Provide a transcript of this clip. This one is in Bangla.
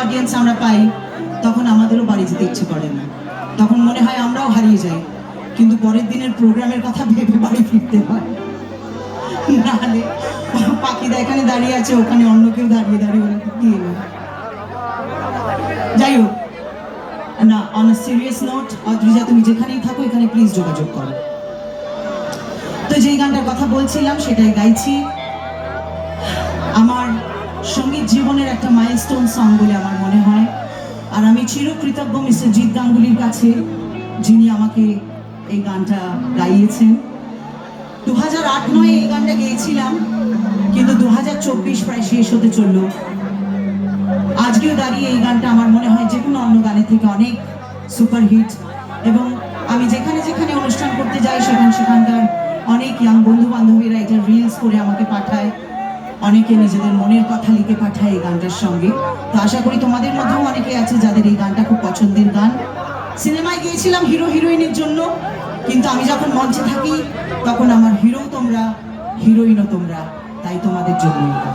অডিয়েন্স আমরা পাই, তখন আমাদেরও বাড়ি যেতে ইচ্ছে করে না, তখন মনে হয় আমরাও হারিয়ে যাই, কিন্তু পরের দিনের প্রোগ্রামের কথা ভেবে বাড়ি ফিরতে হয়। নাহলে পাখিদা এখানে দাঁড়িয়ে আছে, ওখানে অন্য কেউ দাঁড়িয়ে দাঁড়িয়ে ওরা কি এলো। যাই হোক না, on a serious note, Adrija তুমি যেখানেই থাকো এখানে প্লিজ যোগাযোগ করো। তো যেই গানটার কথা বলছিলাম সেটাই গাইছি। আমার সঙ্গীত জীবনের একটা মাইলস্টোন সং বলে আমার মনে হয়, আর আমি চিরকৃতজ্ঞ মিস্টার জিৎ গাঙ্গুলির কাছে, যিনি আমাকে এই গানটা গাইয়েছেন। 2008-9 এই গানটা গেয়েছিলাম, কিন্তু 2024 প্রায় শেষ হতে চলল। আজকেও দাঁড়িয়ে এই গানটা আমার মনে হয় যে কোনো অন্য গানের থেকে অনেক সুপারহিট, এবং আমি যেখানে যেখানে অনুষ্ঠান করতে যাই সেখানকার অনেক ইয়াং বন্ধু বান্ধবীরা এটা রিলস করে আমাকে পাঠায়, অনেকে নিজেদের মনের কথা লিখে পাঠায় এই গানটার সঙ্গে। তো আশা করি তোমাদের মধ্যেও অনেকে আছে যাদের এই গানটা খুব পছন্দের গান। সিনেমায় গিয়েছিলাম হিরো হিরোইনের জন্য, কিন্তু আমি যখন মঞ্চে থাকি তখন আমার হিরো তোমরা, হিরোইনও তোমরা, তাই তোমাদের জন্য এই গান।